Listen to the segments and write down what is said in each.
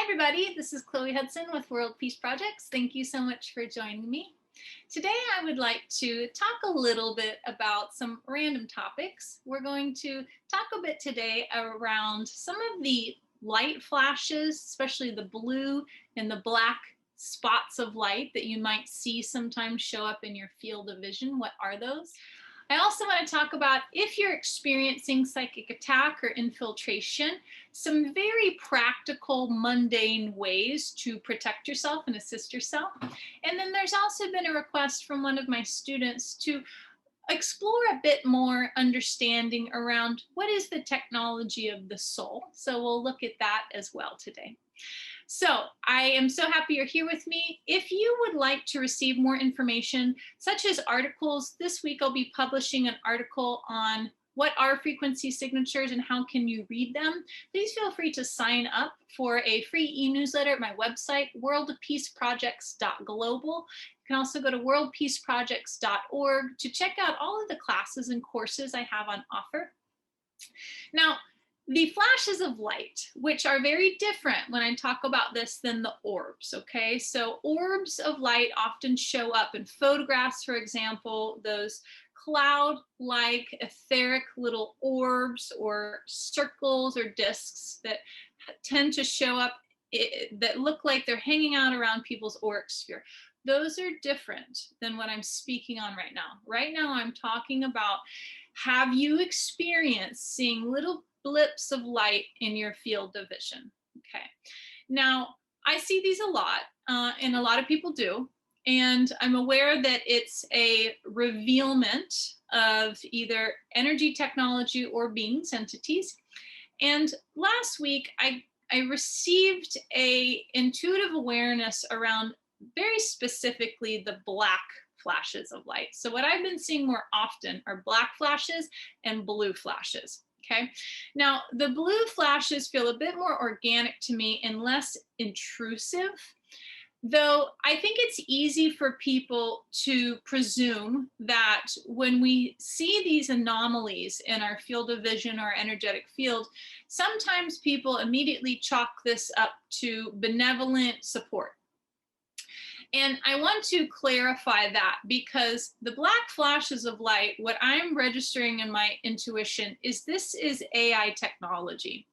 everybody, this is Chloe Hudson with World Peace Projects. Thank you so much for joining me. Today I would like to talk a little bit about some random topics. We're going to talk a bit today around some of the light flashes, especially the blue and the black spots of light that you might see sometimes show up in your field of vision. What are those? I also want to talk about if you're experiencing psychic attack or infiltration, some very practical, mundane ways to protect yourself and assist yourself. And then there's also been a request from one of my students to explore a bit more understanding around what is the technology of the soul. So we'll look at that as well today. So I am so happy you're here with me. If you would like to receive more information, such as articles, this week I'll be publishing an article on what are frequency signatures and how can you read them. Please feel free to sign up for a free e-newsletter at my website, worldpeaceprojects.global. You can also go to worldpeaceprojects.org to check out all of the classes and courses I have on offer. Now, the flashes of light, which are very different when I talk about this than the orbs, okay? So orbs of light often show up in photographs, for example, those cloud-like etheric little orbs or circles or discs that tend to show up that look like they're hanging out around people's auric sphere. Those are different than what I'm speaking on right now. Right now, I'm talking about, have you experienced seeing little blips of light in your field of vision? Okay. Now, I see these a lot, and a lot of people do, and I'm aware that it's a revealment of either energy technology or beings, entities. And last week, I received a intuitive awareness around very specifically the black flashes of light. So what I've been seeing more often are black flashes and blue flashes. Okay. Now, the blue flashes feel a bit more organic to me and less intrusive, though I think it's easy for people to presume that when we see these anomalies in our field of vision or energetic field, sometimes people immediately chalk this up to benevolent support. And I want to clarify that because the black flashes of light, what I'm registering in my intuition is this is AI technology.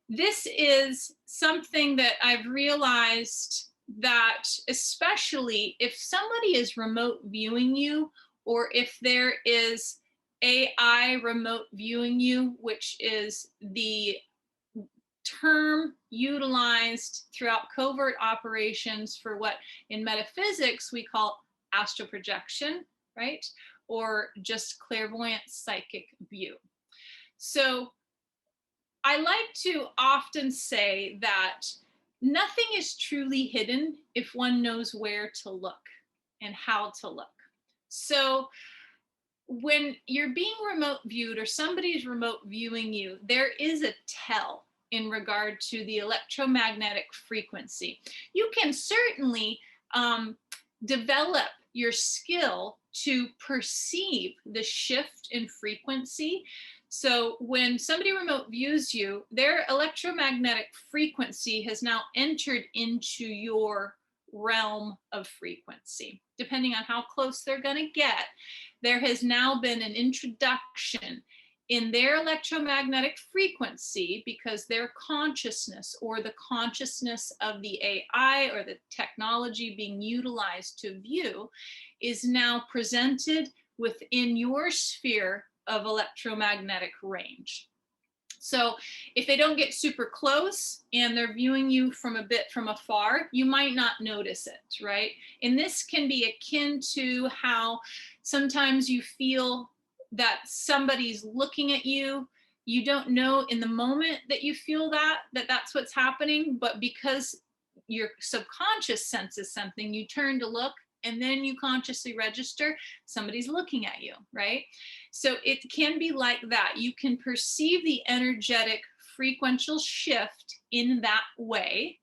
This is something that I've realized that especially if somebody is remote viewing you, or if there is AI remote viewing you, which is the term utilized throughout covert operations for what in metaphysics we call astral projection, right? Or just clairvoyant psychic view. So I like to often say that nothing is truly hidden if one knows where to look and how to look. So when you're being remote viewed or somebody's remote viewing you, there is a tell in regard to the electromagnetic frequency. You can certainly develop your skill to perceive the shift in frequency. So when somebody remote views you, their electromagnetic frequency has now entered into your realm of frequency. Depending on how close they're going to get, there has now been an introduction in their electromagnetic frequency because their consciousness or the consciousness of the AI or the technology being utilized to view is now presented within your sphere of electromagnetic range. So if they don't get super close and they're viewing you from afar, you might not notice it, right? And this can be akin to how sometimes you feel that somebody's looking at you. You don't know in the moment that you feel that's what's happening, but because your subconscious senses something, you turn to look and then you consciously register somebody's looking at you, right? So it can be like that. You can perceive the energetic frequential shift in that way.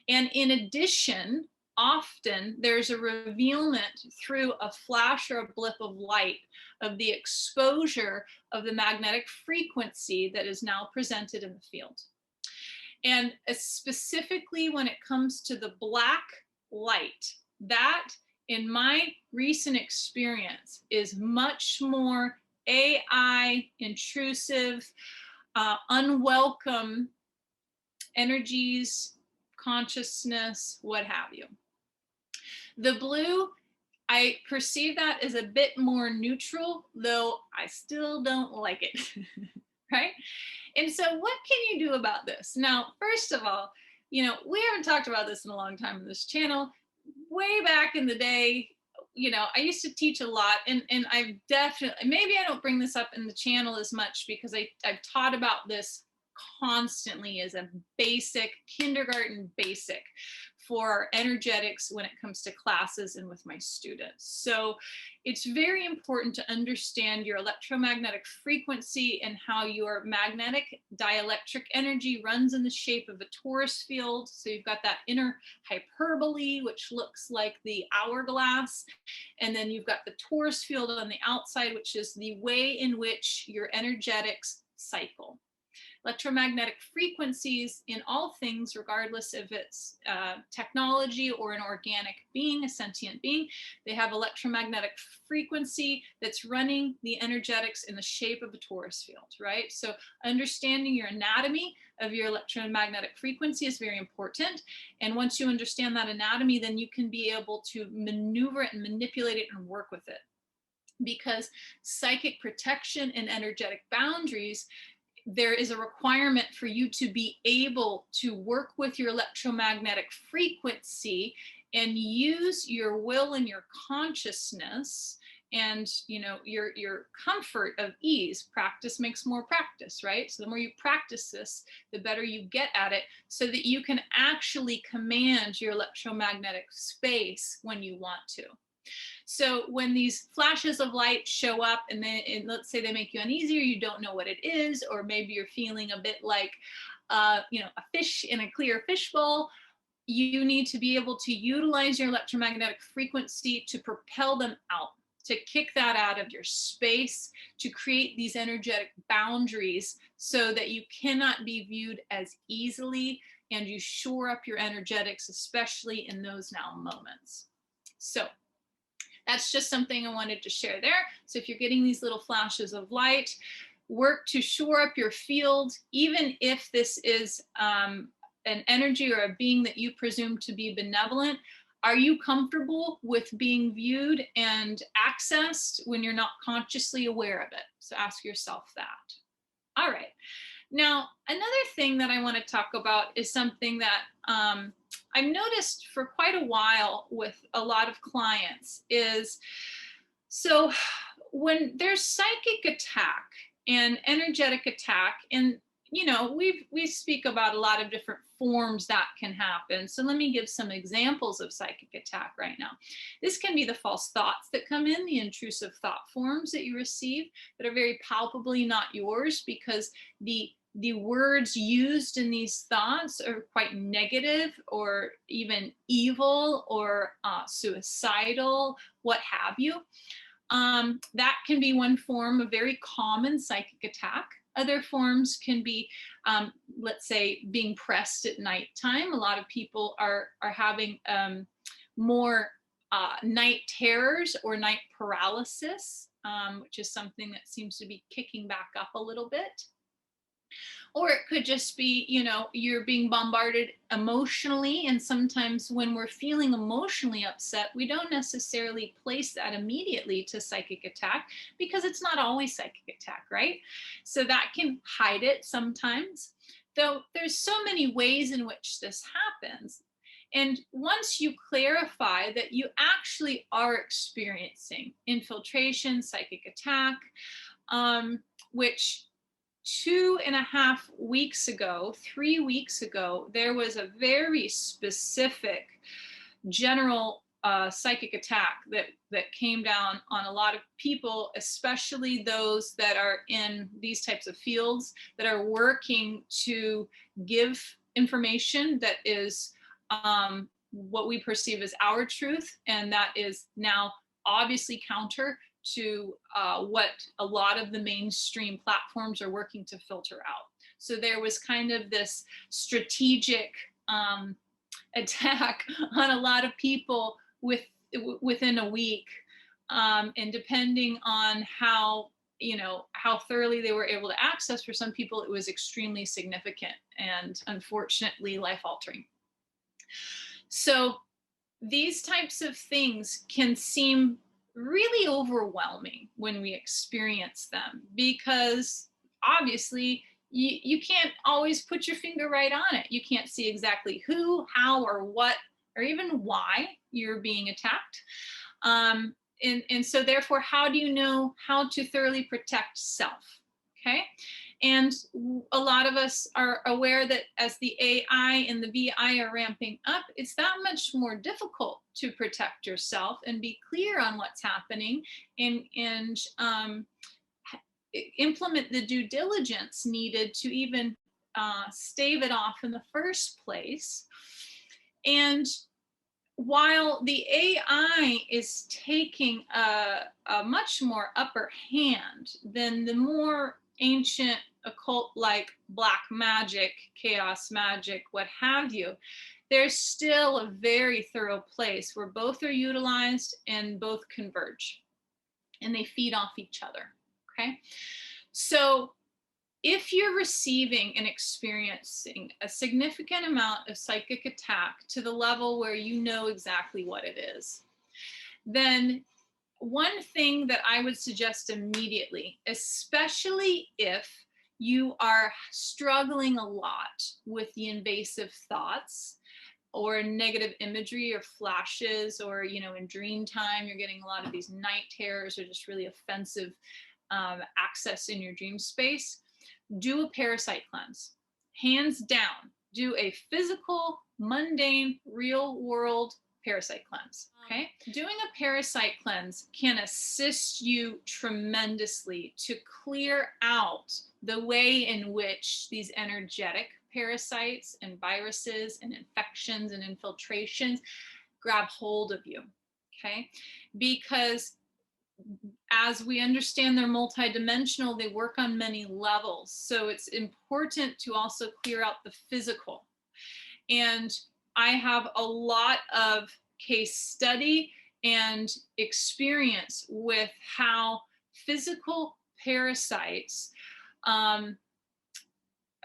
And in addition, often there's a revealment through a flash or a blip of light of the exposure of the magnetic frequency that is now presented in the field. And specifically when it comes to the black light, that in my recent experience is much more AI, intrusive, unwelcome energies, consciousness, what have you. The blue, I perceive that as a bit more neutral, though I still don't like it, right? And so what can you do about this? Now, first of all, you know, we haven't talked about this in a long time on this channel. Way back in the day, you know, I used to teach a lot, and I've definitely, maybe I don't bring this up in the channel as much because I've taught about this constantly as a basic, kindergarten basic for energetics when it comes to classes and with my students. So it's very important to understand your electromagnetic frequency and how your magnetic dielectric energy runs in the shape of a torus field. So you've got that inner hyperbole, which looks like the hourglass. And then you've got the torus field on the outside, which is the way in which your energetics cycle. Electromagnetic frequencies in all things, regardless if it's technology or an organic being, a sentient being, they have electromagnetic frequency that's running the energetics in the shape of a torus field, right? So understanding your anatomy of your electromagnetic frequency is very important. And once you understand that anatomy, then you can be able to maneuver it and manipulate it and work with it. Because psychic protection and energetic boundaries, there is a requirement for you to be able to work with your electromagnetic frequency and use your will and your consciousness and, you know, your comfort of ease. Practice makes more practice, right? So the more you practice this, the better you get at it, so that you can actually command your electromagnetic space when you want to. So when these flashes of light show up and let's say they make you uneasy, or you don't know what it is, or maybe you're feeling a bit like, you know, a fish in a clear fishbowl, you need to be able to utilize your electromagnetic frequency to propel them out, to kick that out of your space, to create these energetic boundaries so that you cannot be viewed as easily, and you shore up your energetics, especially in those now moments. So that's just something I wanted to share there. So if you're getting these little flashes of light, work to shore up your field, even if this is an energy or a being that you presume to be benevolent. Are you comfortable with being viewed and accessed when you're not consciously aware of it? So ask yourself that. All right. Now, another thing that I want to talk about is something that I've noticed for quite a while with a lot of clients is, so when there's psychic attack and energetic attack, and you know, we speak about a lot of different forms that can happen. So let me give some examples of psychic attack right now. This can be the false thoughts that come in, the intrusive thought forms that you receive that are very palpably not yours, because the words used in these thoughts are quite negative or even evil or suicidal, what have you. That can be one form of very common psychic attack. Other forms can be, let's say, being pressed at nighttime. A lot of people are having more night terrors or night paralysis, which is something that seems to be kicking back up a little bit. Or it could just be, you know, you're being bombarded emotionally. And sometimes when we're feeling emotionally upset, we don't necessarily place that immediately to psychic attack, because it's not always psychic attack, right? So that can hide it sometimes. Though there's so many ways in which this happens. And once you clarify that you actually are experiencing infiltration, psychic attack, which 2.5 weeks ago, 3 weeks ago, there was a very specific general psychic attack that came down on a lot of people, especially those that are in these types of fields that are working to give information that is what we perceive as our truth, and that is now obviously counter to what a lot of the mainstream platforms are working to filter out. So there was kind of this strategic attack on a lot of people within a week. And depending on how, how thoroughly they were able to access, for some people, it was extremely significant and unfortunately life-altering. So these types of things can seem really overwhelming when we experience them, because obviously you can't always put your finger right on it. You can't see exactly who, how, or what, or even why you're being attacked. And so therefore, how do you know how to thoroughly protect self? Okay. And a lot of us are aware that as the AI and the VI are ramping up, it's that much more difficult to protect yourself and be clear on what's happening, and implement the due diligence needed to even stave it off in the first place. And while the AI is taking a much more upper hand than the more ancient occult like black magic, chaos magic, what have you, there's still a very thorough place where both are utilized and both converge, and they feed off each other. Okay, so if you're receiving and experiencing a significant amount of psychic attack to the level where you know exactly what it is, then one thing that I would suggest immediately, especially if you are struggling a lot with the invasive thoughts or negative imagery or flashes, or, in dream time, you're getting a lot of these night terrors or just really offensive access in your dream space, do a parasite cleanse. Hands down, do a physical, mundane, real world parasite cleanse. Okay. Doing a parasite cleanse can assist you tremendously to clear out the way in which these energetic parasites and viruses and infections and infiltrations grab hold of you. Okay. Because as we understand, they're multidimensional, they work on many levels. So it's important to also clear out the physical. And I have a lot of case study and experience with how physical parasites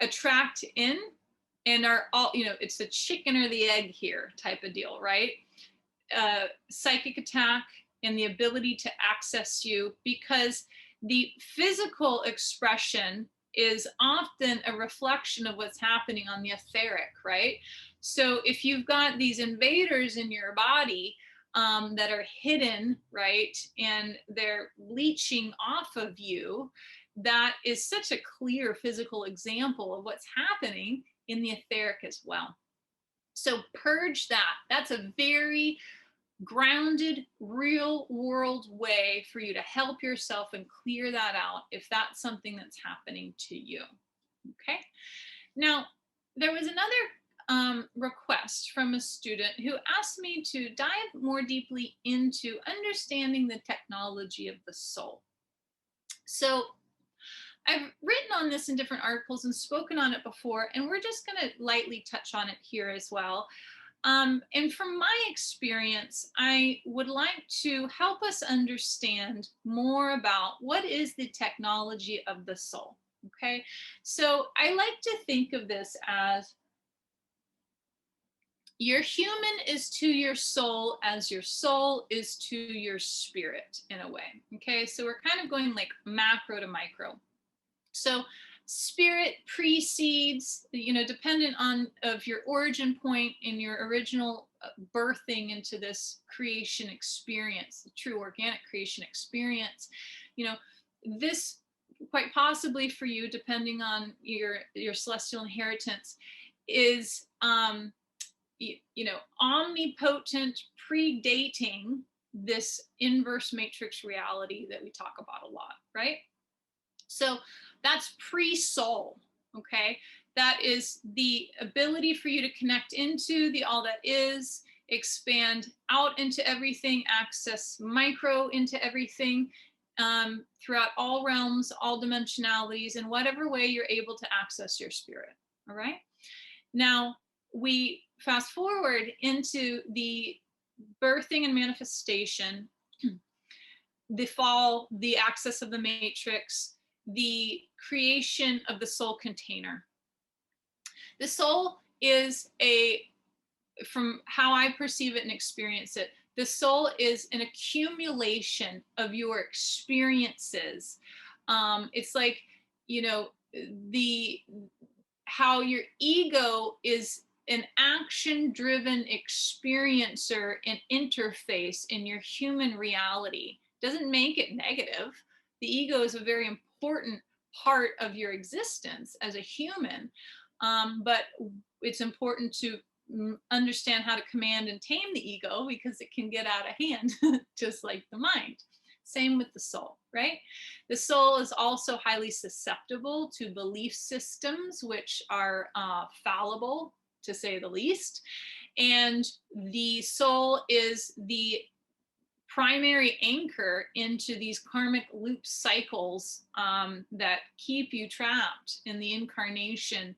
attract in and are all, it's the chicken or the egg here type of deal, right? Psychic attack and the ability to access you, because the physical expression is often a reflection of what's happening on the etheric, right? So if you've got these invaders in your body that are hidden, right, and they're leeching off of you, that is such a clear physical example of what's happening in the etheric as well. So purge that. That's a very grounded, real world way for you to help yourself and clear that out if that's something that's happening to you. Okay. Now, there was another request from a student who asked me to dive more deeply into understanding the technology of the soul. So I've written on this in different articles and spoken on it before, and we're just going to lightly touch on it here as well. And from my experience, I would like to help us understand more about what is the technology of the soul. Okay, so I like to think of this as your human is to your soul as your soul is to your spirit in a way. Okay, so we're kind of going like macro to micro. So spirit precedes, dependent on of your origin point in your original birthing into this creation experience, the true organic creation experience. This quite possibly for you, depending on your celestial inheritance, is omnipotent, predating this inverse matrix reality that we talk about a lot, right? So that's pre-soul, okay? That is the ability for you to connect into the all that is, expand out into everything, access micro into everything, throughout all realms, all dimensionalities, in whatever way you're able to access your spirit. All right. Now, we fast forward into the birthing and manifestation, the fall, the access of the matrix, the creation of the soul container. The soul is from how I perceive it and experience it, the soul is an accumulation of your experiences. It's like, how your ego is an action-driven experiencer and interface in your human reality. Doesn't make it negative. The ego is a very important part of your existence as a human, but it's important to understand how to command and tame the ego, because it can get out of hand, just like the mind. Same with the soul, right? The soul is also highly susceptible to belief systems, which are fallible, to say the least. And the soul is the primary anchor into these karmic loop cycles that keep you trapped in the incarnation.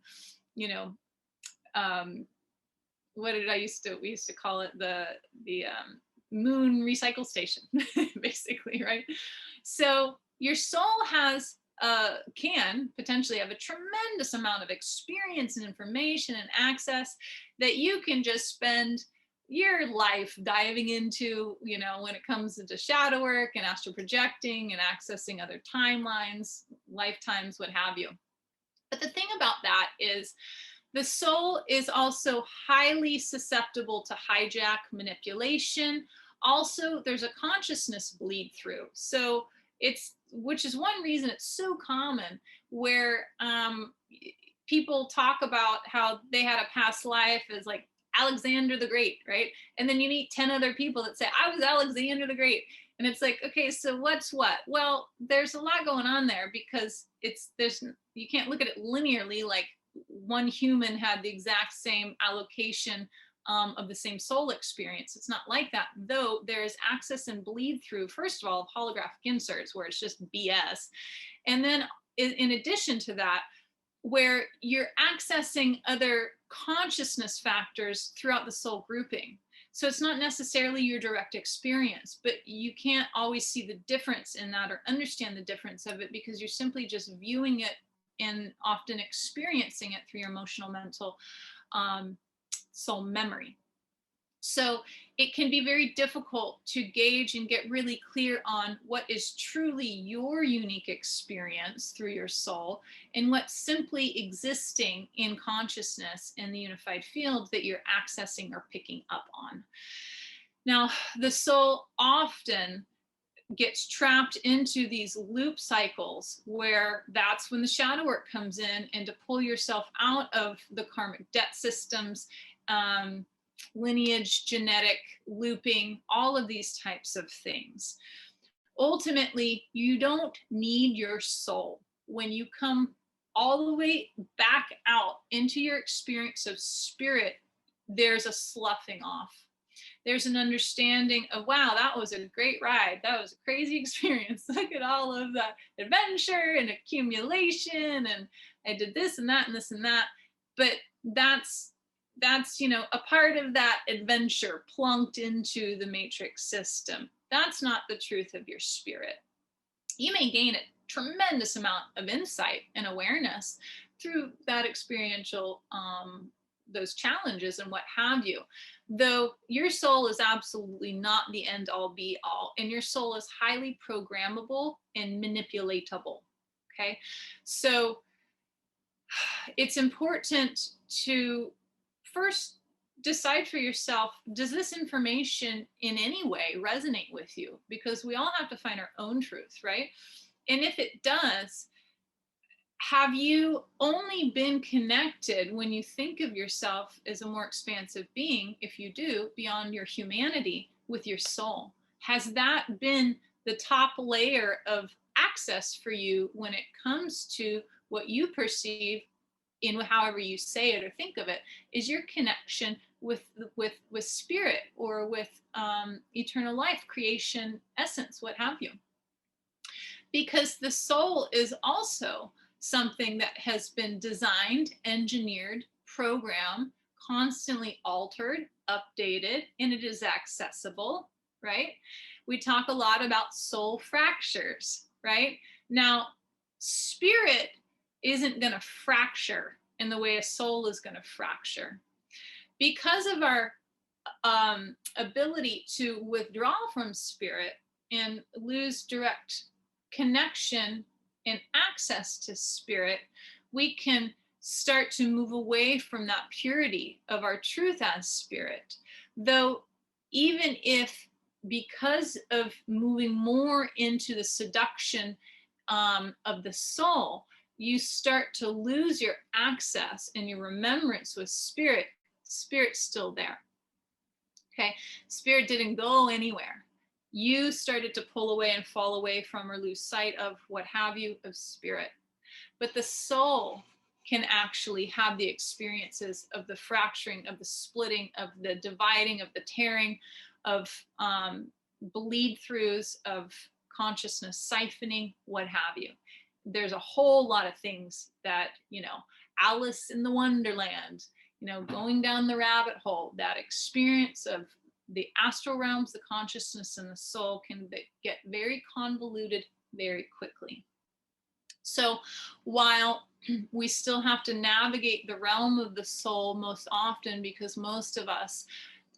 What did we used to call it, the moon recycle station, basically, right? So your soul can potentially have a tremendous amount of experience and information and access that you can just spend your life diving into, when it comes into shadow work and astral projecting and accessing other timelines, lifetimes, what have you. But the thing about that is the soul is also highly susceptible to hijack, manipulation. Also, there's a consciousness bleed through. So which is one reason it's so common where people talk about how they had a past life as like Alexander the Great, right? And then you meet 10 other people that say, I was Alexander the Great. And it's like, okay, so what's what? Well, there's a lot going on there, because you can't look at it linearly, like one human had the exact same allocation of the same soul experience. It's not like that, though there's access and bleed through, first of all, of holographic inserts where it's just BS. And then in addition to that, where you're accessing other consciousness factors throughout the soul grouping. So it's not necessarily your direct experience, but you can't always see the difference in that or understand the difference of it, because you're simply just viewing it and often experiencing it through your emotional, mental, soul memory. So it can be very difficult to gauge and get really clear on what is truly your unique experience through your soul and what's simply existing in consciousness in the unified field that you're accessing or picking up on. Now, the soul often gets trapped into these loop cycles where that's when the shadow work comes in, and to pull yourself out of the karmic debt systems, lineage, genetic looping, all of these types of things. Ultimately, you don't need your soul. When you come all the way back out into your experience of spirit, there's a sloughing off. There's an understanding of, wow, that was a great ride. That was a crazy experience. Look at all of the adventure and accumulation, and I did this and that and this and that. But that's a part of that adventure plunked into the matrix system. That's not the truth of your spirit. You may gain a tremendous amount of insight and awareness through that experiential those challenges and what have you, though your soul is absolutely not the end all be all, and your soul is highly programmable and manipulatable. Okay, so it's important to first decide for yourself, does this information in any way resonate with you? Because we all have to find our own truth, right? And if it does, have you only been connected when you think of yourself as a more expansive being, if you do, beyond your humanity, with your soul? Has that been the top layer of access for you when it comes to what you perceive, in however you say it or think of it, is your connection with spirit, or with eternal life, creation, essence, what have you? because the soul is also something that has been designed, engineered, programmed, constantly altered, updated, and it is accessible, right? We talk a lot about soul fractures, right? Now, spirit isn't going to fracture in the way a soul is going to fracture. Because of our ability to withdraw from spirit and lose direct connection and access to spirit, we can start to move away from that purity of our truth as spirit. Though, even if because of moving more into the seduction of the soul, you start to lose your access and your remembrance with spirit, spirit's still there. Okay, spirit didn't go anywhere. You started to pull away and fall away from or lose sight of what have you of spirit. But the soul can actually have the experiences of the fracturing, of the splitting, of the dividing, of the tearing, of bleed throughs, of consciousness siphoning, what have you. There's a whole lot of things that, Alice in the Wonderland, going down the rabbit hole, that experience of the astral realms, the consciousness, and the soul can get very convoluted very quickly. So while we still have to navigate the realm of the soul most often, because most of us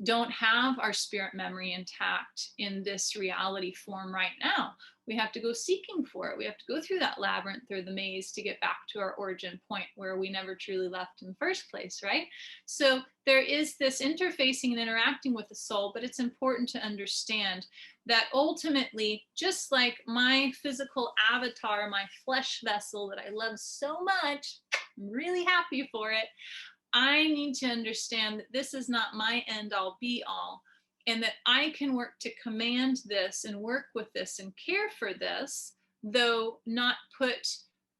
don't have our spirit memory intact in this reality form right now. We have to go seeking for it. We have to go through that labyrinth or the maze to get back to our origin point where we never truly left in the first place, right? So there is this interfacing and interacting with the soul, but it's important to understand that ultimately, just like my physical avatar, my flesh vessel that I love so much, I'm really happy for it, I need to understand that this is not my end all be all, and that I can work to command this and work with this and care for this, though not put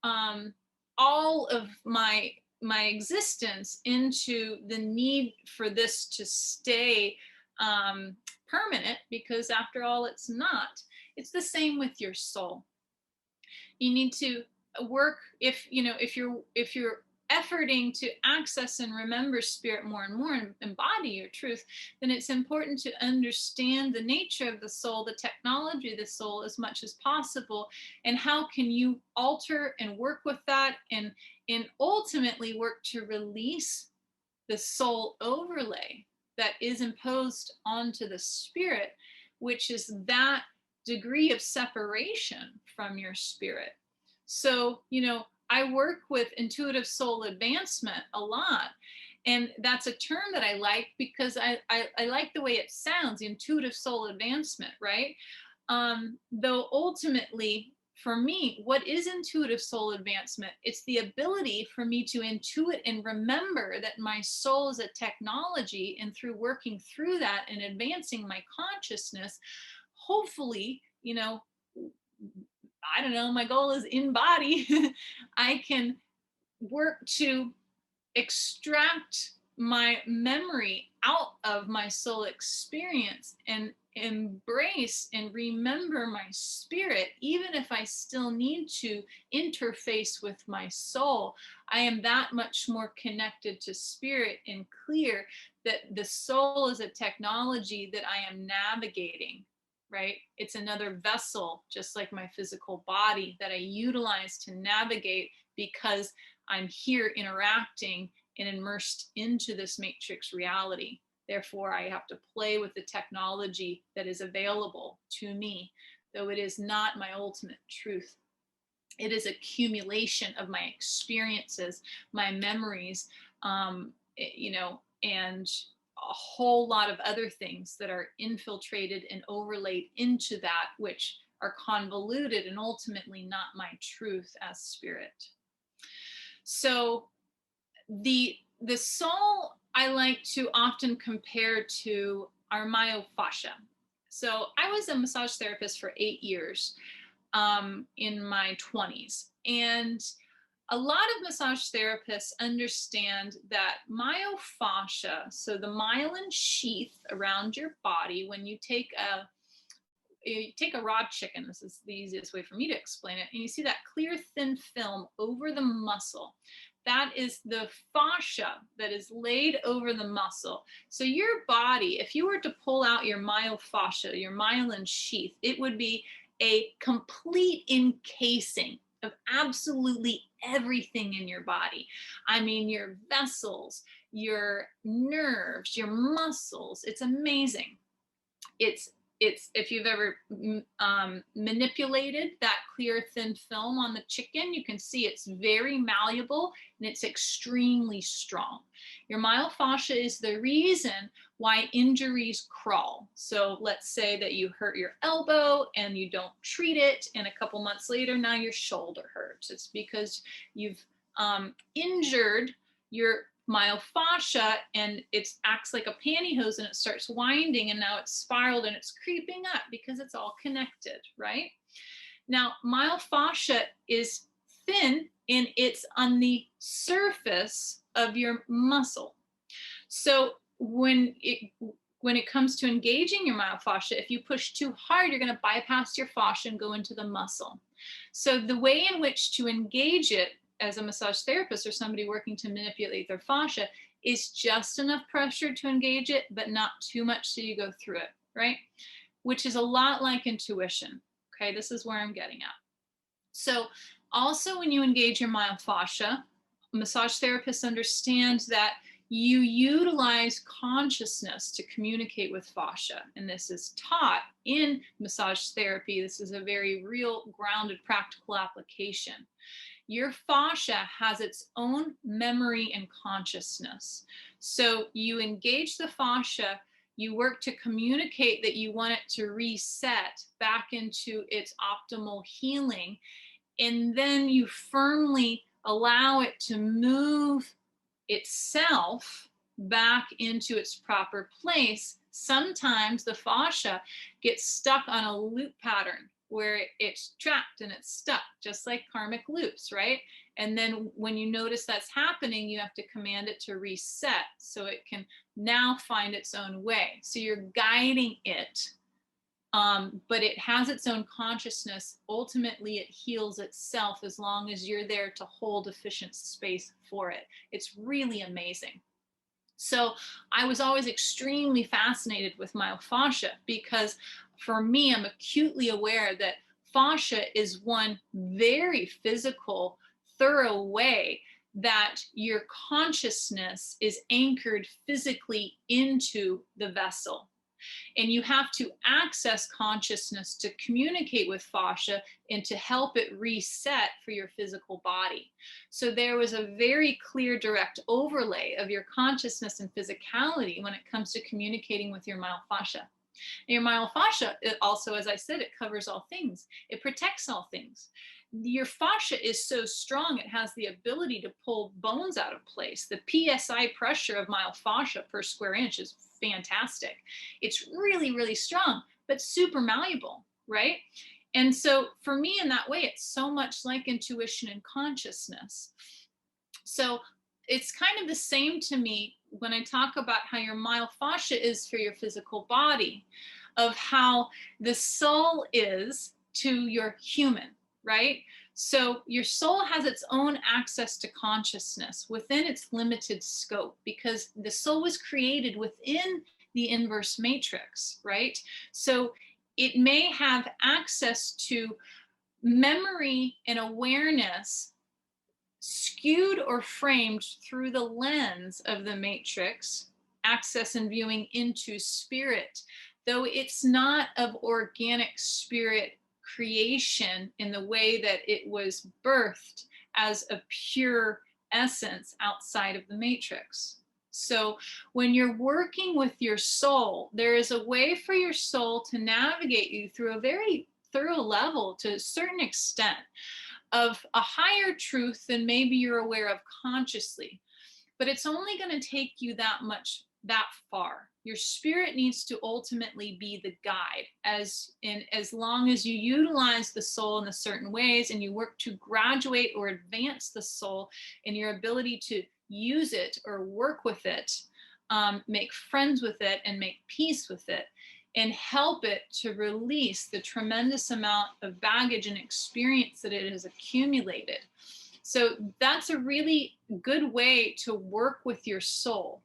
all of my existence into the need for this to stay permanent, because after all, it's not. It's the same with your soul. You need to work, if you're efforting to access and remember spirit more and more and embody your truth, then it's important to understand the nature of the soul, the technology of the soul as much as possible, and how can you alter and work with that, and ultimately work to release the soul overlay that is imposed onto the spirit, which is that degree of separation from your spirit. So, I work with intuitive soul advancement a lot. And that's a term that I like because I like the way it sounds, intuitive soul advancement, right? Though ultimately, for me, what is intuitive soul advancement? It's the ability for me to intuit and remember that my soul is a technology, and through working through that and advancing my consciousness, hopefully, I don't know, my goal is in body. I can work to extract my memory out of my soul experience and embrace and remember my spirit, even if I still need to interface with my soul. I am that much more connected to spirit and clear that the soul is a technology that I am navigating. Right? It's another vessel, just like my physical body, that I utilize to navigate, because I'm here interacting and immersed into this matrix reality. Therefore, I have to play with the technology that is available to me, though it is not my ultimate truth. It is accumulation of my experiences, my memories, and a whole lot of other things that are infiltrated and overlaid into that, which are convoluted and ultimately not my truth as spirit. So the soul I like to often compare to our myofascia. So I was a massage therapist for 8 years in my 20s, and a lot of massage therapists understand that myofascia, so the myelin sheath around your body, when you take you take a raw chicken, this is the easiest way for me to explain it, and you see that clear thin film over the muscle. That is the fascia that is laid over the muscle. So your body, if you were to pull out your myofascia, your myelin sheath, it would be a complete encasing of absolutely everything in your body. I mean, your vessels, your nerves, your muscles. It's amazing. It's if you've ever manipulated that clear thin film on the chicken, you can see it's very malleable and it's extremely strong. Your myofascia is the reason why injuries crawl. So let's say that you hurt your elbow and you don't treat it, and a couple months later now your shoulder hurts. It's because you've injured your myofascia, and it acts like a pantyhose and it starts winding, and now it's spiraled and it's creeping up because it's all connected, right? Now, myofascia is thin and it's on the surface of your muscle. So when it comes to engaging your myofascia, if you push too hard, you're going to bypass your fascia and go into the muscle. So the way in which to engage it as a massage therapist or somebody working to manipulate their fascia is just enough pressure to engage it, but not too much so you go through it, right? Which is a lot like intuition. Okay, this is where I'm getting at. So also when you engage your myofascia, massage therapists understand that you utilize consciousness to communicate with fascia. And this is taught in massage therapy. This is a very real, grounded, practical application. Your fascia has its own memory and consciousness. So you engage the fascia, you work to communicate that you want it to reset back into its optimal healing, and then you firmly allow it to move itself back into its proper place. Sometimes the fascia gets stuck on a loop pattern where it's trapped and it's stuck, just like karmic loops, right? And then when you notice that's happening, you have to command it to reset so it can now find its own way. So you're guiding it, but it has its own consciousness. Ultimately, it heals itself as long as you're there to hold efficient space for it. It's really amazing. So I was always extremely fascinated with myofascia because for me, I'm acutely aware that fascia is one very physical, thorough way that your consciousness is anchored physically into the vessel. And you have to access consciousness to communicate with fascia and to help it reset for your physical body. So there was a very clear, direct overlay of your consciousness and physicality when it comes to communicating with your myofascia. And your myofascia, it also, as I said, it covers all things. It protects all things. Your fascia is so strong, it has the ability to pull bones out of place. The PSI pressure of myofascia per square inch is fantastic. It's really, really strong, but super malleable, right? And so for me in that way, it's so much like intuition and consciousness. So it's kind of the same to me when I talk about how your myofascia is for your physical body, of how the soul is to your human, right? So your soul has its own access to consciousness within its limited scope, because the soul was created within the inverse matrix, right? So it may have access to memory and awareness skewed or framed through the lens of the matrix, access and viewing into spirit, though it's not of organic spirit creation in the way that it was birthed as a pure essence outside of the matrix. So when you're working with your soul, there is a way for your soul to navigate you through a very thorough level, to a certain extent, of a higher truth than maybe you're aware of consciously. But it's only going to take you that far. Your spirit needs to ultimately be the guide, as long as you utilize the soul in the certain ways and you work to graduate or advance the soul in your ability to use it or work with it, make friends with it and make peace with it. and help it to release the tremendous amount of baggage and experience that it has accumulated. So that's a really good way to work with your soul.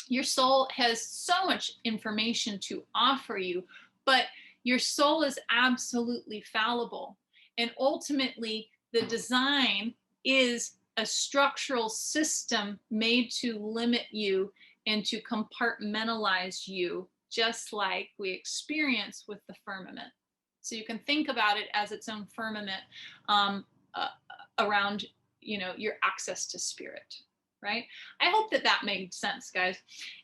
Your soul has so much information to offer you, but your soul is absolutely fallible. And ultimately, the design is a structural system made to limit you and to compartmentalize you, just like we experience with the firmament. So you can think about it as its own firmament around, your access to spirit. Right? I hope that that made sense, guys.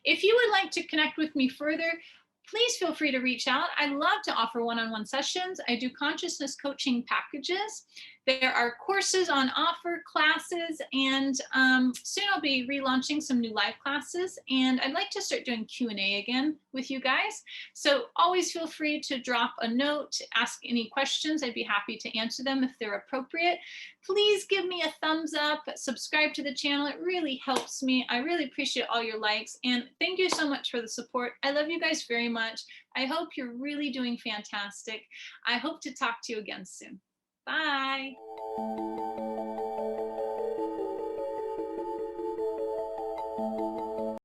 If you would like to connect with me further, please feel free to reach out. I love to offer one-on-one sessions. I do consciousness coaching packages. There are courses on offer, classes, and soon I'll be relaunching some new live classes. And I'd like to start doing Q&A again with you guys. So always feel free to drop a note, ask any questions. I'd be happy to answer them if they're appropriate. Please give me a thumbs up, subscribe to the channel. It really helps me. I really appreciate all your likes. And thank you so much for the support. I love you guys very much. I hope you're really doing fantastic. I hope to talk to you again soon. Bye.